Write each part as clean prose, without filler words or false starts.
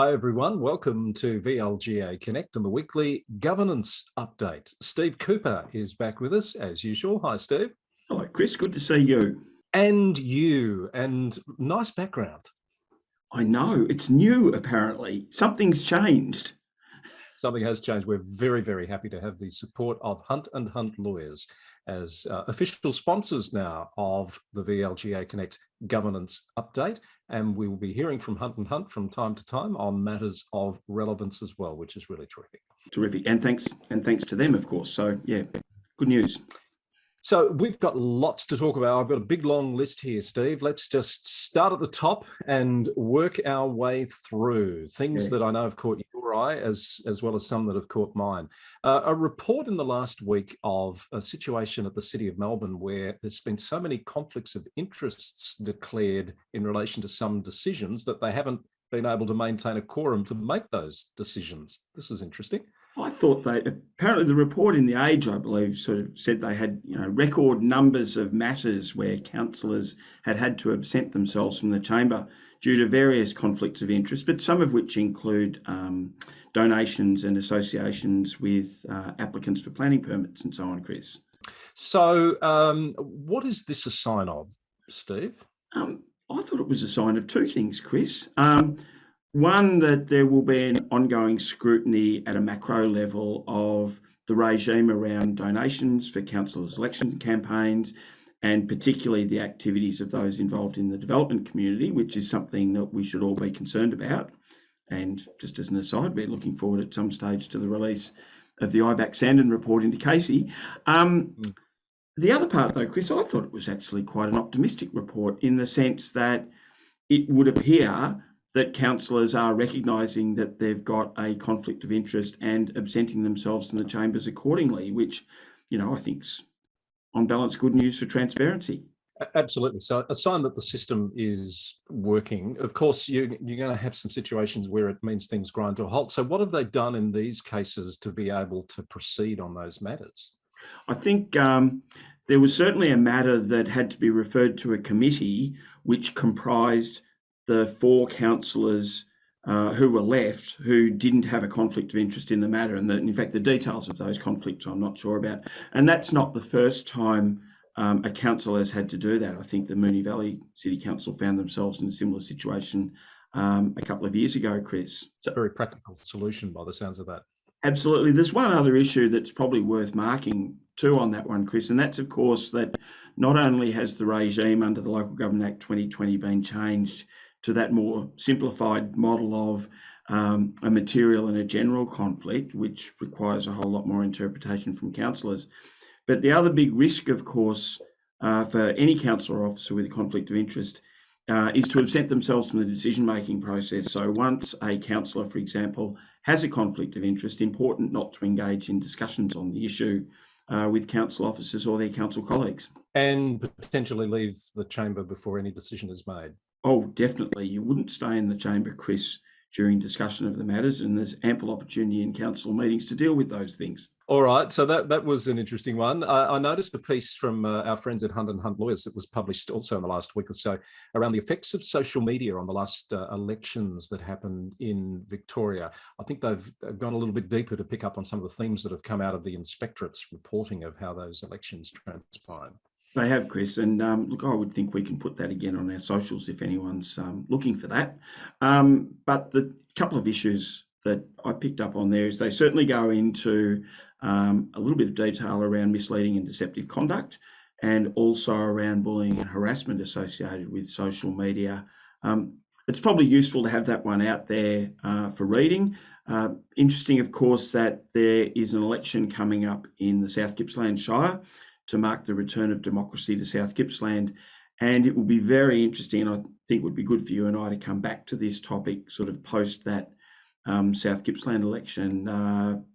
Hi everyone, welcome to VLGA Connect and the weekly governance update. Steve Cooper is back with us as usual. Hi Steve. Hello Chris, good to see you. And you, and nice background. I know, it's new apparently. Something's changed. Something has changed. We're very, very happy to have the support of Hunt and Hunt Lawyers as official sponsors now of the VLGA Connect governance update. And we will be hearing from Hunt and Hunt from time to time on matters of relevance as well, which is really terrific. Terrific. And thanks to them, of course. So yeah, good news. So we've got lots to talk about. I've got a big long list here, Steve. Let's just start at the top and work our way through things that I know have caught your eye as well as some that have caught mine. A report in the last week of a situation at the City of Melbourne where there's been so many conflicts of interests declared in relation to some decisions that they haven't been able to maintain a quorum to make those decisions. This is interesting. I thought apparently the report in The Age, I believe, sort of said they had record numbers of matters where councillors had to absent themselves from the chamber due to various conflicts of interest, but some of which include donations and associations with applicants for planning permits and so on, Chris. So what is this a sign of, Steve? I thought it was a sign of two things, Chris. One, that there will be an ongoing scrutiny at a macro level of the regime around donations for councillors' election campaigns, and particularly the activities of those involved in the development community, which is something that we should all be concerned about. And just as an aside, we're looking forward at some stage to the release of the IBAC-Sandon report into Casey. The other part, though, Chris, I thought it was actually quite an optimistic report in the sense that it would appear that councillors are recognising that they've got a conflict of interest and absenting themselves from the chambers accordingly, which, I think's on balance good news for transparency. Absolutely. So a sign that the system is working. Of course, you're going to have some situations where it means things grind to a halt. So what have they done in these cases to be able to proceed on those matters? I think there was certainly a matter that had to be referred to a committee which comprised the four councillors who were left who didn't have a conflict of interest in the matter, and that, in fact, the details of those conflicts I'm not sure about. And that's not the first time a councillor has had to do that. I think the Moonee Valley City Council found themselves in a similar situation a couple of years ago, Chris. It's a very practical solution by the sounds of that. Absolutely. There's one other issue that's probably worth marking too on that one, Chris, and that's, of course, that not only has the regime under the Local Government Act 2020 been changed to that more simplified model of a material and a general conflict, which requires a whole lot more interpretation from councillors. But the other big risk, of course, for any councillor or officer with a conflict of interest is to absent themselves from the decision-making process. So once a councillor, for example, has a conflict of interest, important not to engage in discussions on the issue with council officers or their council colleagues. And potentially leave the chamber before any decision is made. Oh, definitely. You wouldn't stay in the chamber, Chris, during discussion of the matters, and there's ample opportunity in council meetings to deal with those things. All right, so that was an interesting one. I noticed a piece from our friends at Hunt and Hunt Lawyers that was published also in the last week or so around the effects of social media on the last elections that happened in Victoria. I think they've gone a little bit deeper to pick up on some of the themes that have come out of the inspectorate's reporting of how those elections transpired. They have, Chris, and look, I would think we can put that again on our socials if anyone's looking for that. But the couple of issues that I picked up on there is they certainly go into a little bit of detail around misleading and deceptive conduct, and also around bullying and harassment associated with social media. It's probably useful to have that one out there for reading. Interesting, of course, that there is an election coming up in the South Gippsland Shire to mark the return of democracy to South Gippsland. And it will be very interesting, and I think it would be good for you and I to come back to this topic sort of post that South Gippsland election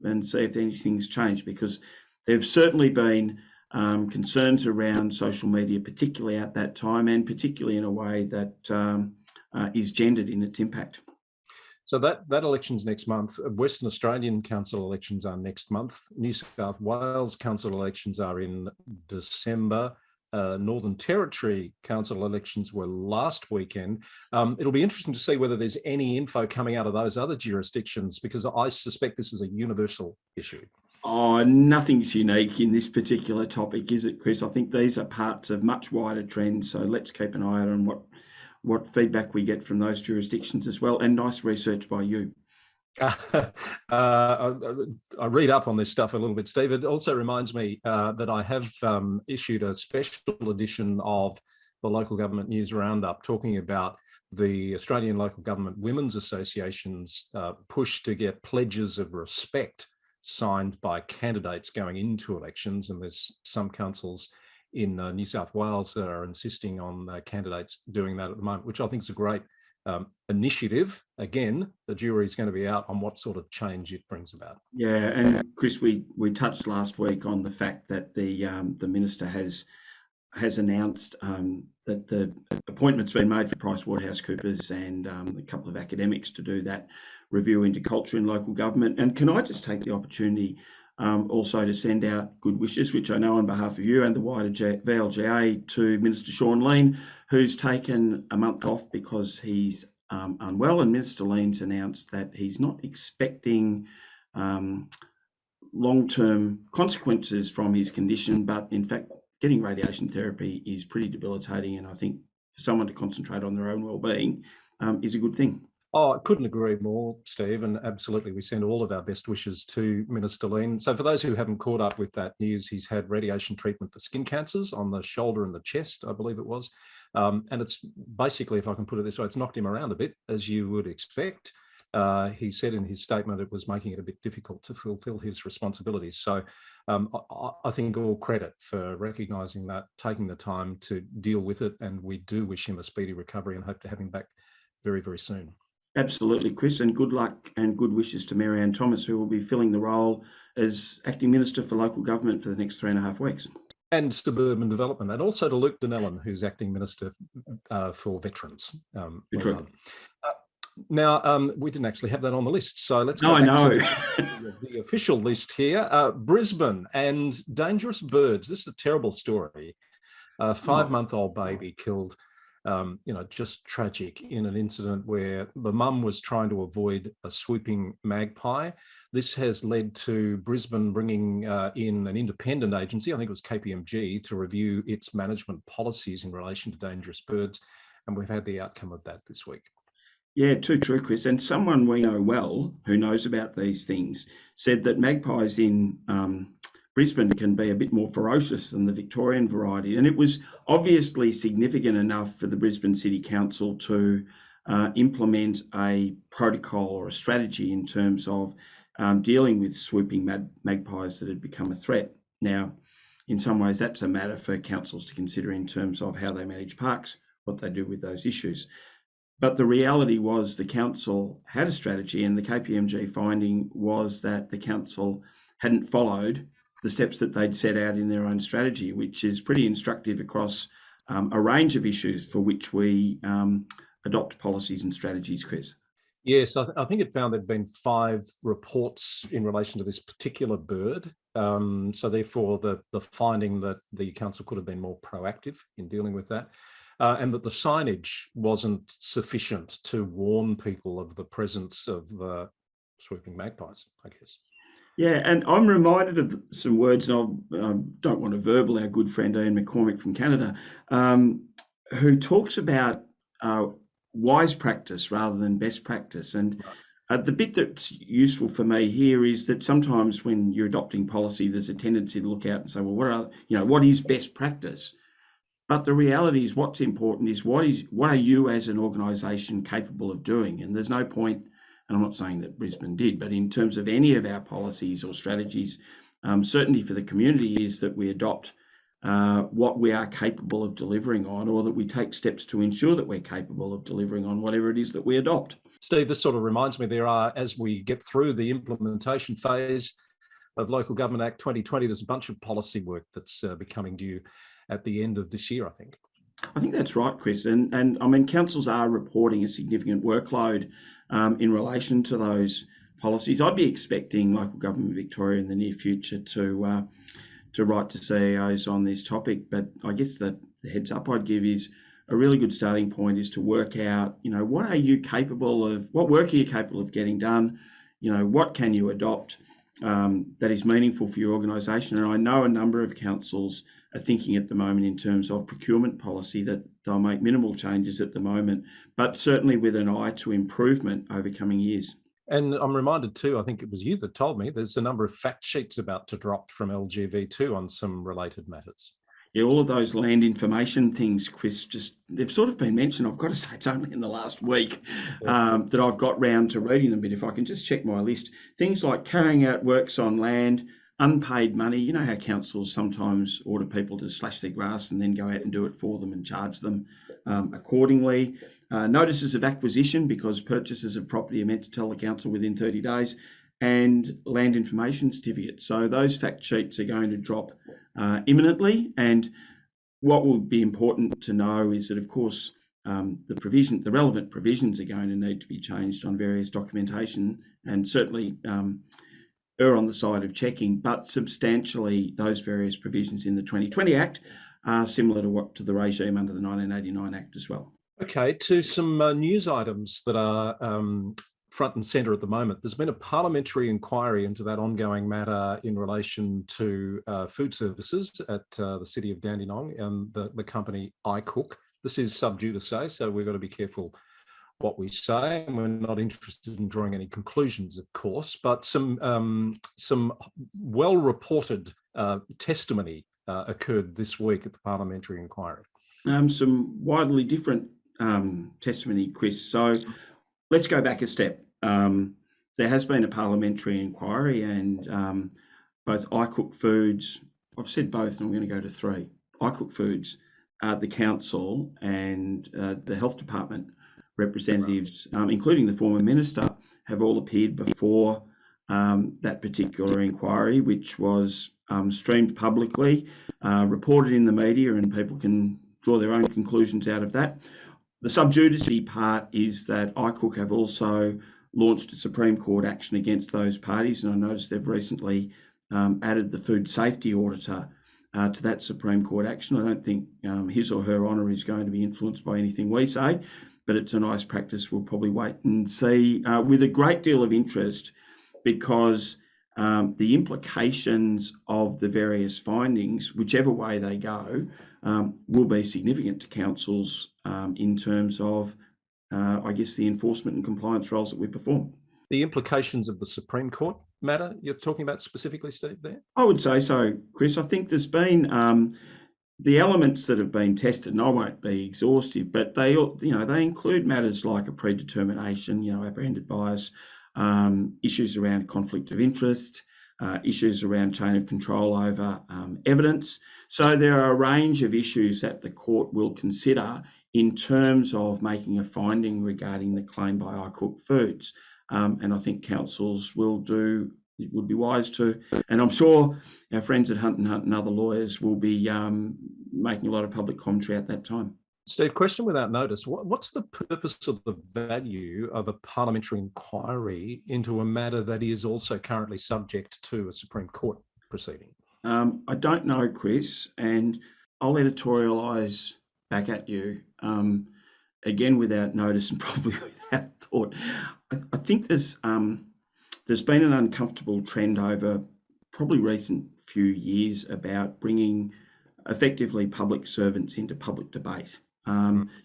and see if anything's changed, because there have certainly been concerns around social media, particularly at that time, and particularly in a way that is gendered in its impact. So that election's next month. Western Australian council elections are next month. New South Wales council elections are in December. Northern Territory council elections were last weekend. It'll be interesting to see whether there's any info coming out of those other jurisdictions, because I suspect this is a universal issue. Oh, nothing's unique in this particular topic, is it, Chris? I think these are parts of much wider trends. So let's keep an eye on what feedback we get from those jurisdictions as well. And nice research by you. I read up on this stuff a little bit, Steve. It also reminds me that I have issued a special edition of the Local Government News Roundup talking about the Australian Local Government Women's Association's push to get pledges of respect signed by candidates going into elections. And there's some councils in New South Wales that are insisting on candidates doing that at the moment, which I think is a great initiative. Again, the jury is going to be out on what sort of change it brings about. Yeah, and Chris, we touched last week on the fact that the minister has announced that the appointment's been made for PricewaterhouseCoopers and a couple of academics to do that review into culture in local government. And can I just take the opportunity also to send out good wishes, which I know on behalf of you and the wider VLGA, to Minister Sean Lean, who's taken a month off because he's unwell. And Minister Lean's announced that he's not expecting long-term consequences from his condition, but in fact, getting radiation therapy is pretty debilitating. And I think for someone to concentrate on their own well-being is a good thing. Oh, I couldn't agree more, Steve, and absolutely we send all of our best wishes to Minister Lean. So for those who haven't caught up with that news, he's had radiation treatment for skin cancers on the shoulder and the chest, I believe it was. And it's basically, if I can put it this way, it's knocked him around a bit, as you would expect. He said in his statement it was making it a bit difficult to fulfil his responsibilities. So I think all credit for recognising that, taking the time to deal with it, and we do wish him a speedy recovery and hope to have him back very, very soon. Absolutely, Chris, and good luck and good wishes to Mary Ann Thomas, who will be filling the role as Acting Minister for Local Government for the next 3.5 weeks. And Suburban Development, and also to Luke Donnellan, who's Acting Minister for Veterans. Now, we didn't actually have that on the list, so let's go back to the official list here. Brisbane and dangerous birds. This is a terrible story. A 5-month-old baby killed, just tragic, in an incident where the mum was trying to avoid a swooping magpie. This has led to Brisbane bringing in an independent agency, I think it was KPMG, to review its management policies in relation to dangerous birds. And we've had the outcome of that this week. Yeah, too true, Chris. And someone we know well who knows about these things said that magpies in Brisbane can be a bit more ferocious than the Victorian variety. And it was obviously significant enough for the Brisbane City Council to implement a protocol or a strategy in terms of dealing with swooping magpies that had become a threat. Now, in some ways, that's a matter for councils to consider in terms of how they manage parks, what they do with those issues. But the reality was the council had a strategy, and the KPMG finding was that the council hadn't followed the steps that they'd set out in their own strategy, which is pretty instructive across a range of issues for which we adopt policies and strategies, Chris. Yes, I think it found there'd been 5 reports in relation to this particular bird. So therefore, the finding that the council could have been more proactive in dealing with that. And that the signage wasn't sufficient to warn people of the presence of swooping magpies, I guess. Yeah, and I'm reminded of some words, and I don't want to verbal our good friend Ian McCormick from Canada, who talks about wise practice rather than best practice. And the bit that's useful for me here is that sometimes when you're adopting policy, there's a tendency to look out and say, well, what is best practice? But the reality is what's important is what are you as an organisation capable of doing? And there's no point, and I'm not saying that Brisbane did, but in terms of any of our policies or strategies, certainly for the community, is that we adopt what we are capable of delivering on, or that we take steps to ensure that we're capable of delivering on whatever it is that we adopt. Steve, this sort of reminds me, as we get through the implementation phase of Local Government Act 2020, there's a bunch of policy work that's becoming due at the end of this year, I think. I think that's right, Chris. And I mean, councils are reporting a significant workload in relation to those policies. I'd be expecting Local Government Victoria in the near future to write to CEOs on this topic. But I guess the heads up I'd give is a really good starting point is to work out, what work are you capable of getting done? What can you adopt that is meaningful for your organisation? And I know a number of councils are thinking at the moment in terms of procurement policy that they'll make minimal changes at the moment, but certainly with an eye to improvement over coming years. And I'm reminded too, I think it was you that told me, there's a number of fact sheets about to drop from LGV2 on some related matters. Yeah, all of those land information things, Chris, they've sort of been mentioned. I've got to say it's only in the last week that I've got round to reading them. But if I can just check my list, things like carrying out works on land, unpaid money. You know how councils sometimes order people to slash their grass and then go out and do it for them and charge them accordingly. Notices of acquisition, because purchasers of property are meant to tell the council within 30 days. And land information certificates. So those fact sheets are going to drop imminently. And what will be important to know is that, of course, the relevant provisions are going to need to be changed on various documentation, and certainly err on the side of checking. But substantially, those various provisions in the 2020 Act are similar to the regime under the 1989 Act as well. Okay, to some news items that are front and centre at the moment. There's been a parliamentary inquiry into that ongoing matter in relation to food services at the city of Dandenong and the company iCook. This is sub judice, so we've got to be careful what we say, and we're not interested in drawing any conclusions, of course, but some well-reported testimony occurred this week at the parliamentary inquiry. Some widely different testimony, Chris. So let's go back a step. There has been a parliamentary inquiry, and both iCook Foods, I've said both, and I'm going to go to three. iCook Foods, the council, and the health department representatives, including the former minister, have all appeared before that particular inquiry, which was streamed publicly, reported in the media, and people can draw their own conclusions out of that. The sub judice part is that iCook have also launched a Supreme Court action against those parties, and I noticed they've recently added the food safety auditor to that Supreme Court action. I don't think his or her honour is going to be influenced by anything we say, but it's a nice practice. We'll probably wait and see with a great deal of interest, because the implications of the various findings, whichever way they go, will be significant to councils in terms of I guess the enforcement and compliance roles that we perform. The implications of the Supreme Court matter you're talking about specifically, Steve, there? I would say so, Chris. I think there's been the elements that have been tested, and I won't be exhaustive, but they include matters like a predetermination, apprehended bias, issues around conflict of interest, issues around chain of control over evidence. So there are a range of issues that the court will consider in terms of making a finding regarding the claim by iCook Foods. And I think councils would be wise to, and I'm sure our friends at Hunt & Hunt and other lawyers will be making a lot of public commentary at that time. Steve, question without notice. What's the purpose of the value of a parliamentary inquiry into a matter that is also currently subject to a Supreme Court proceeding? I don't know, Chris, and I'll editorialise back at you, again without notice and probably without thought. I think there's been an uncomfortable trend over probably recent few years about bringing effectively public servants into public debate.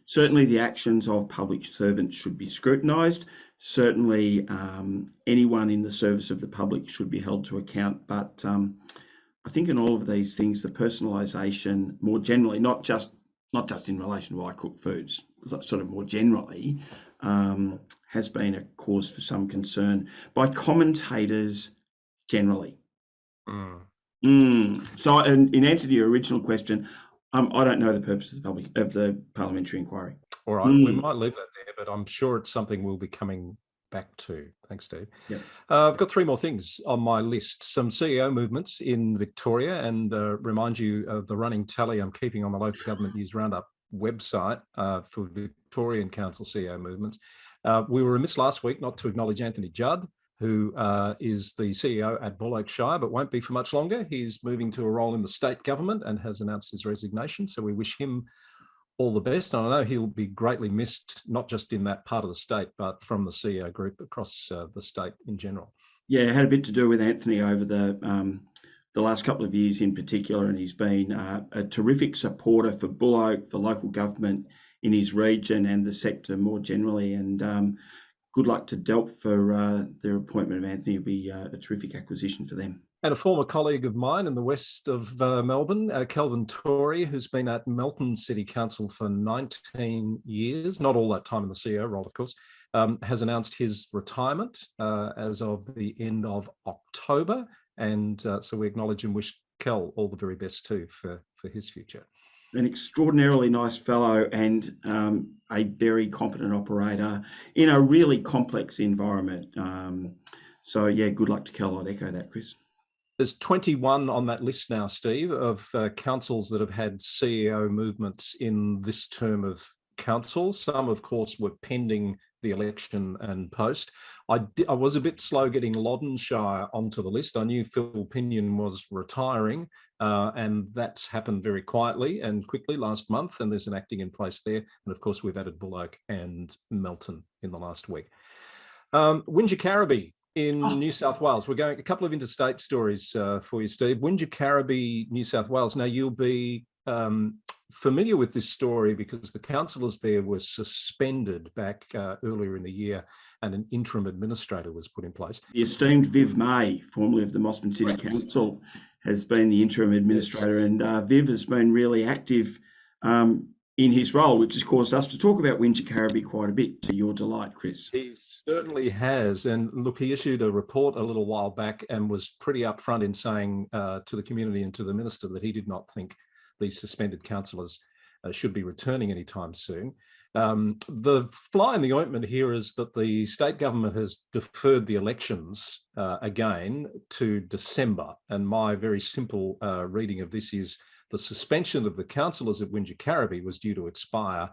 Certainly the actions of public servants should be scrutinised. Certainly anyone in the service of the public should be held to account. But I think in all of these things, the personalisation more generally, not just in relation to iCook Foods, sort of more generally, has been a cause for some concern by commentators generally. So, in answer to your original question, I don't know the purpose of the parliamentary inquiry. All right, we might leave that there, but I'm sure it's something we'll be coming back to. Thanks, Steve. Yep. I've got three more things on my list. Some CEO movements in Victoria, and remind you of the running tally I'm keeping on the Local Government News Roundup website for Victorian Council CEO movements. We were remiss last week not to acknowledge Anthony Judd, who is the CEO at VLGA, but won't be for much longer. He's moving to a role in the state government and has announced his resignation. So we wish him all the best. And I know he'll be greatly missed, not just in that part of the state, but from the CEO group across the state in general. Yeah, it had a bit to do with Anthony over the last couple of years in particular, and he's been a terrific supporter for Bull Oak, for local government in his region and the sector more generally. And good luck to DELP for their appointment of Anthony. It'll be a terrific acquisition for them. And a former colleague of mine in the west of Melbourne, Kelvin Torrey, who's been at Melton City Council for 19 years, not all that time in the CEO role, of course, has announced his retirement as of the end of October. And so we acknowledge and wish Kel all the very best too for his future. An extraordinarily nice fellow and a very competent operator in a really complex environment. So yeah, good luck to Kel. I'd echo that, Chris. There's 21 on that list now, Steve, of councils that have had CEO movements in this term of council. Some, of course, were pending the election and post. I was a bit slow getting Loddonshire onto the list. I knew Phil Pinion was retiring, and that's happened very quietly and quickly last month, and there's an acting in place there. And of course, we've added Bull Oak and Melton in the last week. Wingecarribee in New South Wales. We're going a couple of interstate stories for you, Steve. Wingecarribee, New South Wales. Now, you'll be familiar with this story because the councillors there were suspended back earlier in the year and an interim administrator was put in place. The esteemed Viv May, formerly of the Mossman City Council, has been the interim administrator. Yes. And Viv has been really active in his role, which has caused us to talk about Wingecarribee quite a bit, to your delight, Chris. He certainly has. And look, he issued a report a little while back and was pretty upfront in saying to the community and to the minister that he did not think these suspended councillors should be returning anytime soon. The fly in the ointment here is that the state government has deferred the elections again to December. And my very simple reading of this is the suspension of the councillors at Wingecarribee was due to expire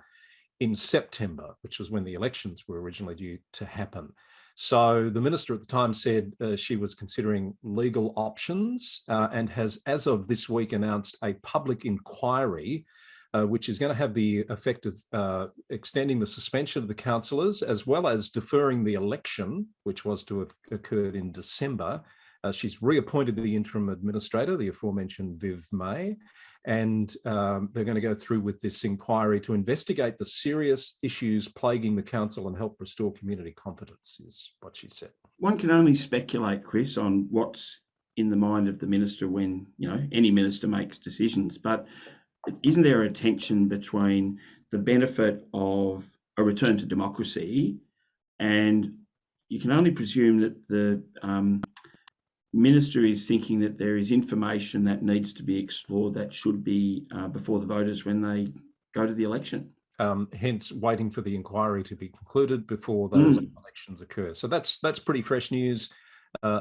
in September, which was when the elections were originally due to happen. So the minister at the time said she was considering legal options and has, as of this week, announced a public inquiry, which is going to have the effect of extending the suspension of the councillors, as well as deferring the election, which was to have occurred in December. She's reappointed the interim administrator, the aforementioned Viv May, and they're going to go through with this inquiry to investigate the serious issues plaguing the council and help restore community confidence, is what she said. One can only speculate, Chris, on what's in the mind of the minister when, any minister makes decisions, but isn't there a tension between the benefit of a return to democracy, and you can only presume that the minister is thinking that there is information that needs to be explored that should be before the voters when they go to the election. Hence waiting for the inquiry to be concluded before those elections occur. So that's pretty fresh news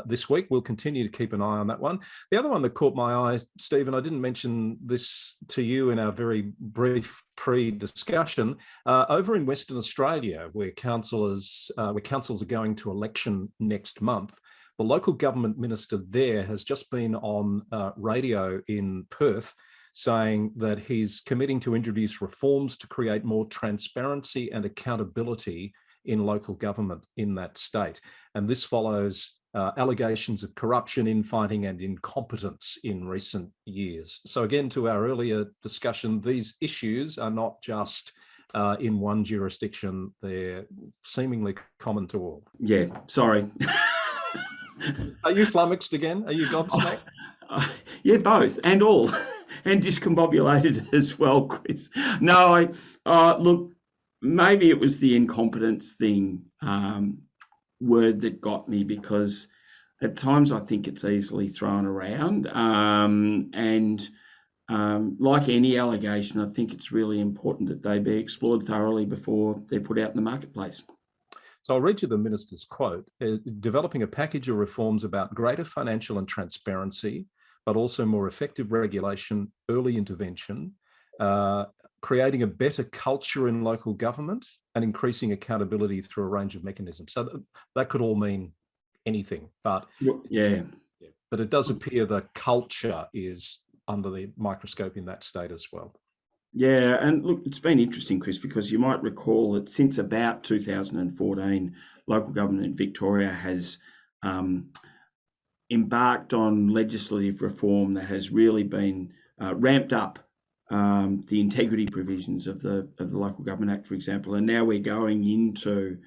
this week. We'll continue to keep an eye on that one. The other one that caught my eye, Stephen, I didn't mention this to you in our very brief pre-discussion, over in Western Australia, where councils are going to election next month. The local government minister there has just been on radio in Perth saying that he's committing to introduce reforms to create more transparency and accountability in local government in that state. And this follows allegations of corruption, infighting and incompetence in recent years. So again, to our earlier discussion, these issues are not just in one jurisdiction, they're seemingly common to all. Yeah, sorry. Are you flummoxed again? Are you gobsmacked? Yeah, both and all, and discombobulated as well, Chris. No, look, maybe it was the incompetence thing word that got me, because at times I think it's easily thrown around. And like any allegation, I think it's really important that they be explored thoroughly before they're put out in the marketplace. So I'll read you the minister's quote: developing a package of reforms about greater financial and transparency, but also more effective regulation, early intervention, creating a better culture in local government and increasing accountability through a range of mechanisms. So that could all mean anything. But yeah, but it does appear the culture is under the microscope in that state as well. Yeah, and look, it's been interesting, Chris, because you might recall that since about 2014, local government in Victoria has embarked on legislative reform that has really been ramped up the integrity provisions of the Local Government Act, for example, and now we're going into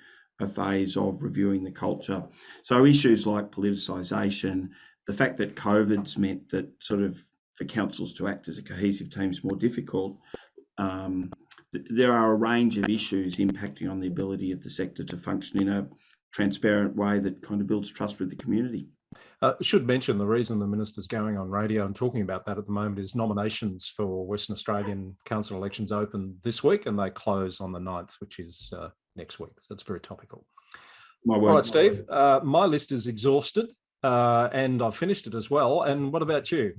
a phase of reviewing the culture. So issues like politicisation, the fact that COVID's meant that sort of for councils to act as a cohesive team is more difficult. There are a range of issues impacting on the ability of the sector to function in a transparent way that kind of builds trust with the community. Should mention the reason the minister's going on radio and talking about that at the moment is nominations for Western Australian council elections open this week and they close on the 9th, which is next week. So it's very topical. My word. All right, Steve, my list is exhausted and I've finished it as well. And what about you?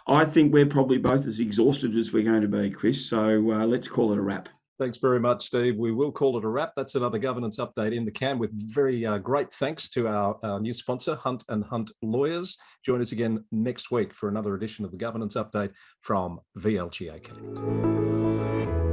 I think we're probably both as exhausted as we're going to be, Chris. So let's call it a wrap. Thanks very much, Steve. We will call it a wrap. That's another governance update in the can with very great thanks to our new sponsor, Hunt and Hunt Lawyers. Join us again next week for another edition of the Governance Update from VLGA Connect.